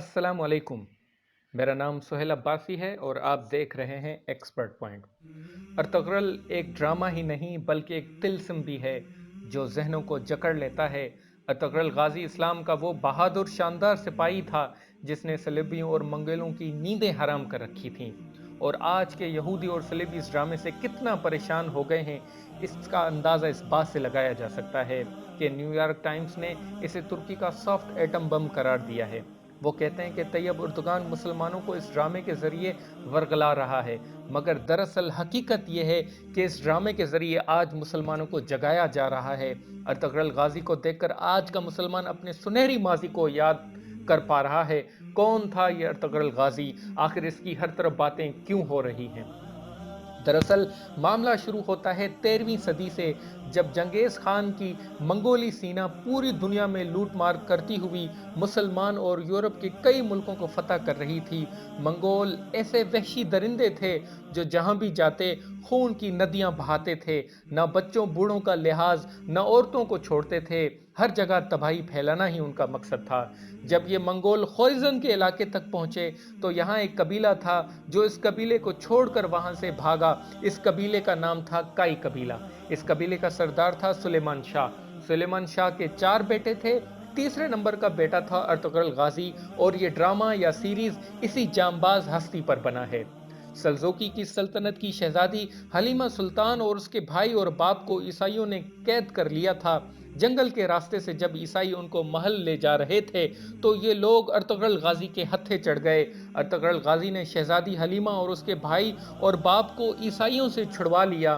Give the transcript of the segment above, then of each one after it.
अस्सलाम वालेकुम। मेरा नाम सुहेल अब्बासी है और आप देख रहे हैं एक्सपर्ट पॉइंट। अर्तुगरुल एक ड्रामा ही नहीं बल्कि एक तिल्स्म भी है जो जहनों को जकड़ लेता है। अर्तुगरुल गाजी इस्लाम का वो बहादुर शानदार सिपाही था जिसने सलेबियों और मंगोलों की नींदें हराम कर रखी थीं। और आज के यहूदी और सलेबी इस ड्रामे से कितना परेशान हो गए हैं, इसका अंदाज़ा इस बात से लगाया जा सकता है कि न्यूयॉर्क टाइम्स ने इसे तुर्की का सॉफ्ट एटम बम करार दिया है। वो कहते हैं कि तैयब उर्दुगान मुसलमानों को इस ड्रामे के ज़रिए वर्गला रहा है, मगर दरअसल हकीकत यह है कि इस ड्रामे के ज़रिए आज मुसलमानों को जगाया जा रहा है। अर्तुगरुल गाजी को देखकर आज का मुसलमान अपने सुनहरी माजी को याद कर पा रहा है। कौन था ये अर्तुगरुल गाजी? आखिर इसकी हर तरफ बातें क्यों हो रही हैं? दरअसल मामला शुरू होता है 13वीं सदी से, जब जंगेज खान की मंगोली सेना पूरी दुनिया में लूट मार करती हुई मुसलमान और यूरोप के कई मुल्कों को फतह कर रही थी। मंगोल ऐसे वहशी दरिंदे थे जो जहां भी जाते खून की नदियां बहाते थे, न बच्चों बूढ़ों का लिहाज, न औरतों को छोड़ते थे। हर जगह तबाही फैलाना ही उनका मकसद था। जब ये मंगोल खोइजन के इलाके तक पहुंचे तो यहाँ एक कबीला था जो इस कबीले को छोड़कर वहां से भागा। इस कबीले का नाम था काई कबीला। इस कबीले का सरदार था सुलेमान शाह। सुलेमान शाह के 4 बेटे थे। तीसरे नंबर का बेटा था अर्तुगरुल गाजी। और ये ड्रामा या सीरीज इसी जांबाज हस्ती पर बना है। सल्जोकी की सल्तनत की शहजादी हलीमा सुल्तान और उसके भाई और बाप को ईसाइयों ने कैद कर लिया था। जंगल के रास्ते से जब ईसाई उनको महल ले जा रहे थे तो ये लोग अर्तुगरुल गाजी के हत्थे चढ़ गए। अर्तुगरुल गाजी ने शहजादी हलीमा और उसके भाई और बाप को ईसाइयों से छुड़वा लिया।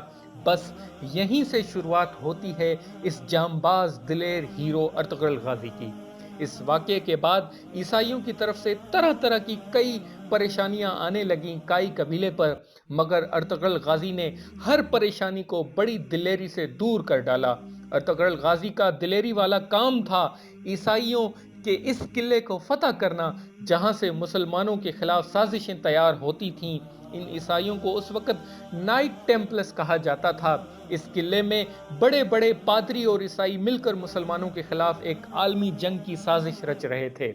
बस यहीं से शुरुआत होती है इस जांबाज दिलेर हीरो अर्तुगरुल गाजी की। इस वाक़ये के बाद ईसाइयों की तरफ से तरह तरह की कई परेशानियां आने लगीं काई कबीले पर, मगर अर्तुगरुल गाजी ने हर परेशानी को बड़ी दिलेरी से दूर कर डाला। अर्तुगरुल गाजी का दिलेरी वाला काम था ईसाइयों के इस किले को फतह करना, जहां से मुसलमानों के खिलाफ साजिशें तैयार होती थीं। इन ईसाइयों को उस वक्त नाइट टेम्पल्स कहा जाता था। इस किले में बड़े बड़े पादरी और ईसाई मिलकर मुसलमानों के खिलाफ एक आलमी जंग की साजिश रच रहे थे,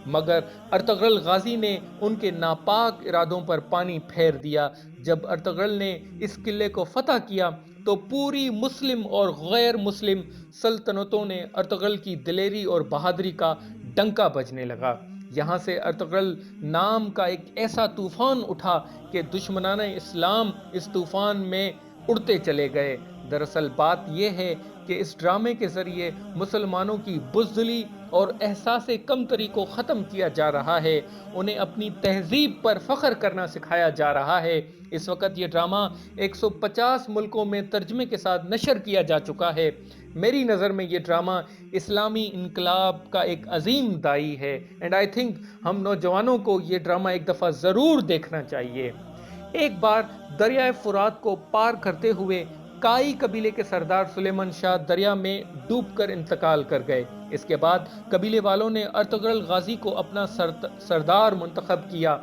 मगर अर्तुगरुल गाजी ने उनके नापाक इरादों पर पानी फेर दिया। जब अर्तुगरुल ने इस किले को फतह किया तो पूरी मुस्लिम और गैर मुस्लिम सल्तनतों ने अर्तुगरुल की दिलेरी और बहादुरी का डंका बजने लगा। यहाँ से अर्तुगरुल नाम का एक ऐसा तूफान उठा कि दुश्मनाने इस्लाम इस तूफान में उड़ते चले गए। दरअसल बात यह है कि इस ड्रामे के जरिए मुसलमानों की बुज़दिली और एहसास कमतरी को ख़त्म किया जा रहा है। उन्हें अपनी तहजीब पर फ़ख्र करना सिखाया जा रहा है। इस वक्त ये ड्रामा 150 मुल्कों में तर्जमे के साथ नशर किया जा चुका है। मेरी नज़र में ये ड्रामा इस्लामी इनकलाब का एक अजीम दाई है, एंड आई थिंक हम नौजवानों को ये ड्रामा एक दफ़ा ज़रूर देखना चाहिए। एक बार दरियाए फुरात को पार करते हुए काई कबीले के सरदार सुलेमान शाह दरिया में डूबकर इंतकाल कर गए। इसके बाद कबीले वालों ने अर्तुगरुल गाजी को अपना सरदार मुंतखब किया,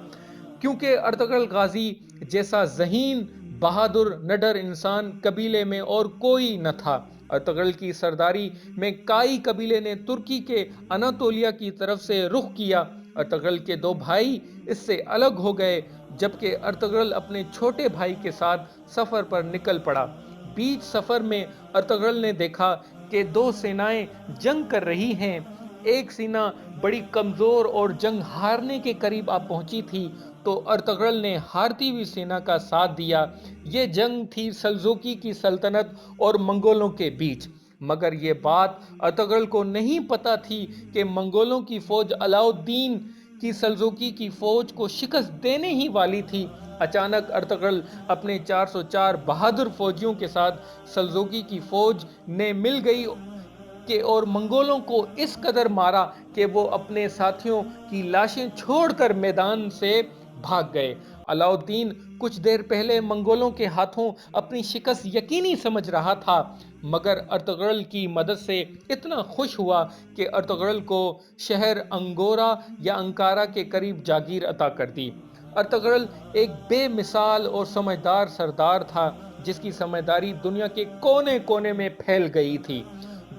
क्योंकि अर्तुगरुल गाजी जैसा ज़हीन बहादुर निडर इंसान कबीले में और कोई न था। अर्तुगरुल की सरदारी में काई कबीले ने तुर्की के अनातोलिया की तरफ से रुख किया। अर्तुगरुल के 2 भाई इससे अलग हो गए, जबकि अर्तुगरुल अपने छोटे भाई के साथ सफर पर निकल पड़ा। बीच सफर में अर्तुगरुल ने देखा कि 2 सेनाएं जंग कर रही हैं। एक सेना बड़ी कमजोर और जंग हारने के करीब आ पहुंची थी, तो अर्तुगरुल ने हारती हुई सेना का साथ दिया। ये जंग थी सल्जोकी की सल्तनत और मंगोलों के बीच। मगर ये बात अर्तुगरुल को नहीं पता थी कि मंगोलों की फौज अलाउद्दीन की सल्जोकी की फौज को शिकस्त देने ही वाली थी। अचानक अर्तुगरुल अपने 404 बहादुर फौजियों के साथ सल्जोकी की फौज ने मिल गई के और मंगोलों को इस कदर मारा कि वो अपने साथियों की लाशें छोड़कर मैदान से भाग गए। अलाउद्दीन कुछ देर पहले मंगोलों के हाथों अपनी शिकस्त यकीनी समझ रहा था, मगर अर्तुगरुल की मदद से इतना खुश हुआ कि अर्तुगरुल को शहर अंगोरा या अंकारा के करीब जागीर अता कर दी। अर्तुगरुल एक बेमिसाल और समझदार सरदार था, जिसकी समझदारी दुनिया के कोने कोने में फैल गई थी।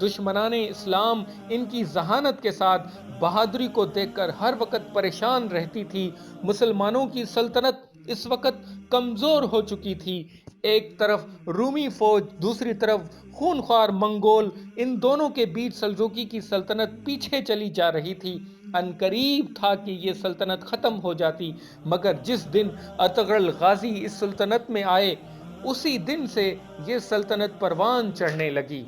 دشمنان اسلام ان کی ذہانت کے ساتھ بہادری کو دیکھ کر ہر وقت پریشان رہتی تھی۔ مسلمانوں کی سلطنت اس وقت کمزور ہو چکی تھی۔ ایک طرف رومی فوج، دوسری طرف خونخوار منگول، ان دونوں کے بیچ سلجوقی کی سلطنت پیچھے چلی جا رہی تھی۔ عنقریب تھا کہ یہ سلطنت ختم ہو جاتی، مگر جس دن ارطغرل غازی اس سلطنت میں آئے اسی دن سے یہ سلطنت پروان چڑھنے لگی۔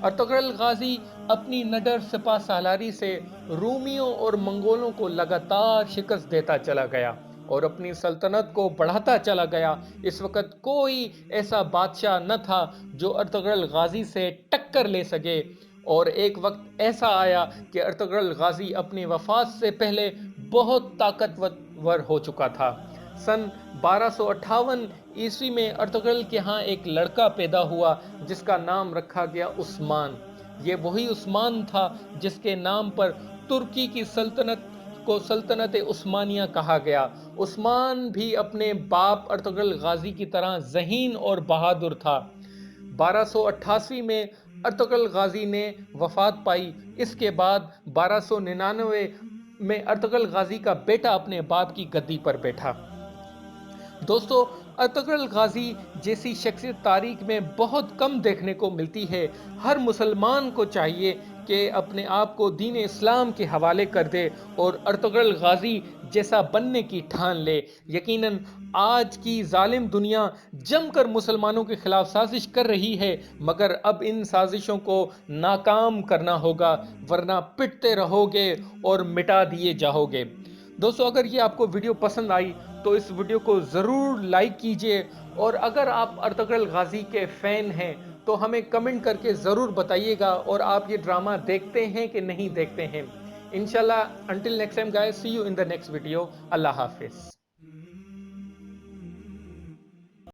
ارطغرل غازی اپنی نڈر سپہ سالاری سے رومیوں اور منگولوں کو لگاتار شکست دیتا چلا گیا اور اپنی سلطنت کو بڑھاتا چلا گیا۔ اس وقت کوئی ایسا بادشاہ نہ تھا جو ارطغرل غازی سے ٹکر لے سکے، اور ایک وقت ایسا آیا کہ ارطغرل غازی اپنی وفات سے پہلے بہت طاقتور ہو چکا تھا۔ سن 1258 عیسوی میں ارطغرل کے ہاں ایک لڑکا پیدا ہوا جس کا نام رکھا گیا عثمان۔ یہ وہی عثمان تھا جس کے نام پر ترکی کی سلطنت کو سلطنت عثمانیہ کہا گیا۔ عثمان بھی اپنے باپ ارطغرل غازی کی طرح ذہین اور بہادر تھا۔ 1288 میں ارطغرل غازی نے وفات پائی۔ اس کے بعد 1299 میں ارطغرل غازی کا بیٹا اپنے باپ کی گدی پر بیٹھا۔ دوستو، ارطغرل غازی جیسی شخصیت تاریخ میں بہت کم دیکھنے کو ملتی ہے۔ ہر مسلمان کو چاہیے کہ اپنے آپ کو دین اسلام کے حوالے کر دے اور ارطغرل غازی جیسا بننے کی ٹھان لے۔ یقیناً آج کی ظالم دنیا جم کر مسلمانوں کے خلاف سازش کر رہی ہے، مگر اب ان سازشوں کو ناکام کرنا ہوگا، ورنہ پٹتے رہو گے اور مٹا دیے جاؤ گے۔ دوستو، اگر یہ آپ کو ویڈیو پسند آئی تو اس ویڈیو کو ضرور لائک کیجئے، اور اگر آپ ارطغرل غازی کے فین ہیں تو ہمیں کمنٹ کر کے ضرور بتائیے گا، اور آپ یہ ڈرامہ دیکھتے ہیں کہ نہیں دیکھتے ہیں۔ انشاءاللہ until next time guys, see you in the next video. اللہ حافظ۔